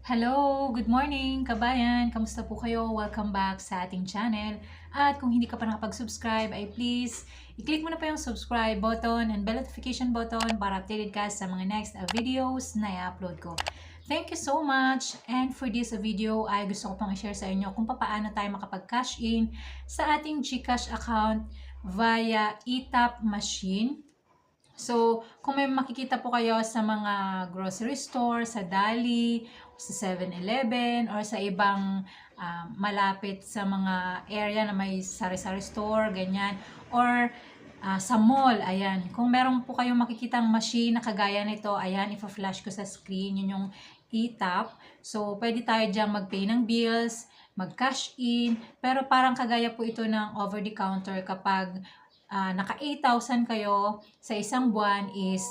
Hello! Good morning, kabayan! Kamusta po kayo? Welcome back sa ating channel. At kung hindi ka pa nakapag-subscribe, ay please, i-click mo na pa yung subscribe button and bell notification button para updated ka sa mga next videos na i-upload ko. Thank you so much! And for this video, ay gusto ko pang i-share sa inyo kung paano tayo makapag-cash in sa ating GCash account via eTap machine. So, kung may makikita po kayo sa mga grocery store, sa Dali, sa 7-Eleven, or sa ibang malapit sa mga area na may sari-sari store, ganyan, or sa mall, ayan. Kung meron po kayong makikitang machine na kagaya nito, ayan, ipa-flash ko sa screen, yun yung eTap. So, pwede tayo diyang mag-pay ng bills, mag-cash in, pero parang kagaya po ito ng over-the-counter kapag naka 8,000 kayo sa isang buwan is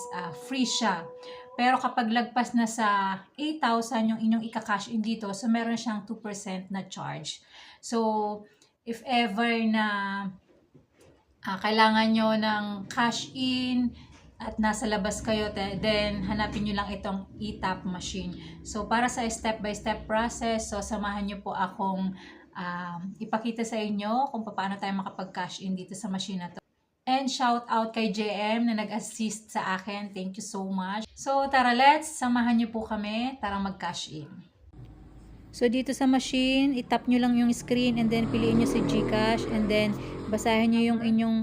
free siya. Pero kapag lagpas na sa 8,000 yung inyong ika-cash in dito, so meron siyang 2% na charge. So, if ever na kailangan nyo ng cash in at nasa labas kayo, then hanapin nyo lang itong eTap machine. So, para sa step-by-step process, so samahan nyo po akong ipakita sa inyo kung paano tayo makapag-cash in dito sa machine na to. And shout out kay JM na nag-assist sa akin. Thank you so much. So tara, samahan niyo po kami. Tara mag-cash in. So dito sa machine, itap nyo lang yung screen and then piliin nyo si GCash and then basahin nyo yung inyong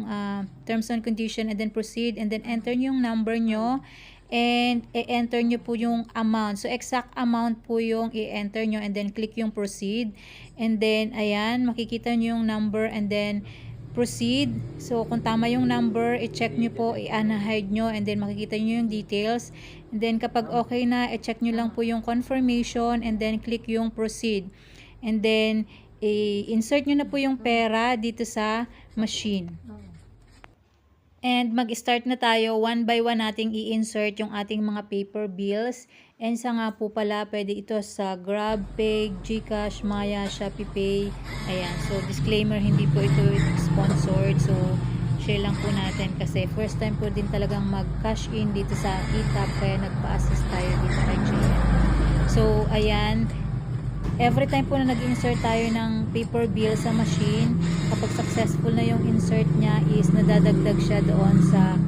terms and condition and then proceed and then enter nyo yung number nyo and i-enter nyo po yung amount. So exact amount po yung i-enter nyo and then click yung proceed and then ayan, makikita nyo yung number and then proceed. So, kung tama yung number, i-check nyo po, i-unhide nyo, and then makikita nyo yung details. And then, kapag okay na, i-check nyo lang po yung confirmation, and then click yung proceed. And then, i-insert nyo na po yung pera dito sa machine. And mag-start na tayo, one by one nating i-insert yung ating mga paper bills. And sa nga po pala, pwede ito sa GrabPay, GCash, Maya, ShopeePay. Ayan, so disclaimer, hindi po ito sponsored. So, share lang po natin kasi first time po din talagang mag-cash in dito sa eTap, kaya nagpa-assist tayo dito kay JM. So, ayan, every time po na nag-insert tayo ng paper bill sa machine, kapag successful na yung insert niya is nadadagdag siya doon sa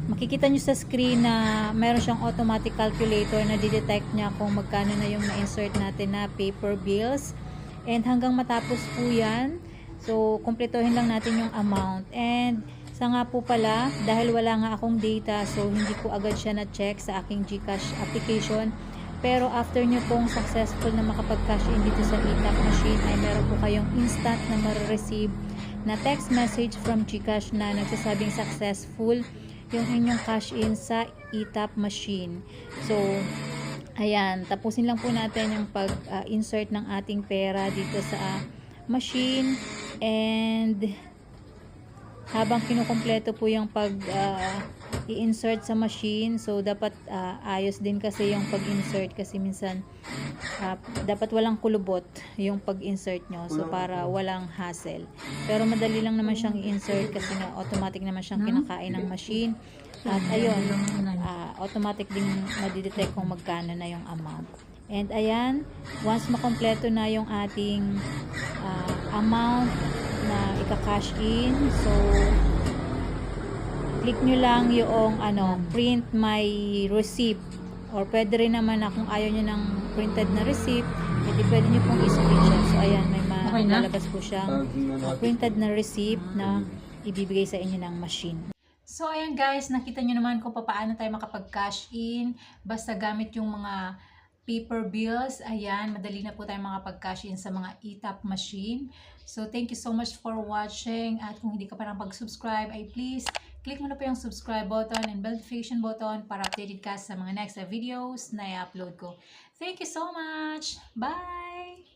makikita nyo sa screen na meron siyang automatic calculator na didetect niya kung magkano na yung na-insert natin na paper bills. And hanggang matapos po yan, so kumpletuhin lang natin yung amount. And sa nga po pala, dahil wala nga akong data, so hindi ko agad siya na-check sa aking GCash application. Pero after nyo pong successful na makapag-cash in dito sa eTap machine, ay meron po kayong instant na marireceive na text message from GCash na nagsasabing successful yung inyong cash in sa eTap machine. So, ayan, tapusin lang po natin yung pag-insert ng ating pera dito sa machine and habang kinukumpleto po yung i-insert sa machine, so dapat ayos din kasi yung pag-insert kasi minsan dapat walang kulubot yung pag-insert nyo, so para walang hassle. Pero madali lang naman siyang i-insert kasi nga automatic naman siyang kinakain ng machine at ayun, automatic din madidetect kung magkano na yung amount. And ayan, once makompleto na yung ating amount na ika-cash in, so click nyo lang yung print my receipt, or pwede rin naman na kung ayaw nyo ng printed na receipt, pwede nyo pong i-screenshot. So ayan, may malalabas po siyang printed na receipt na ibibigay sa inyo ng machine. So ayan guys, nakita nyo naman kung paano tayo makapag-cash in basta gamit yung mga paper bills. Ayan, madali na po tayo makapag-cash in sa mga eTap machine. So, thank you so much for watching. At kung hindi ka pa nakapag-subscribe, ay please, click mo na po yung subscribe button and bell notification button para updated ka sa mga next videos na i-upload ko. Thank you so much! Bye!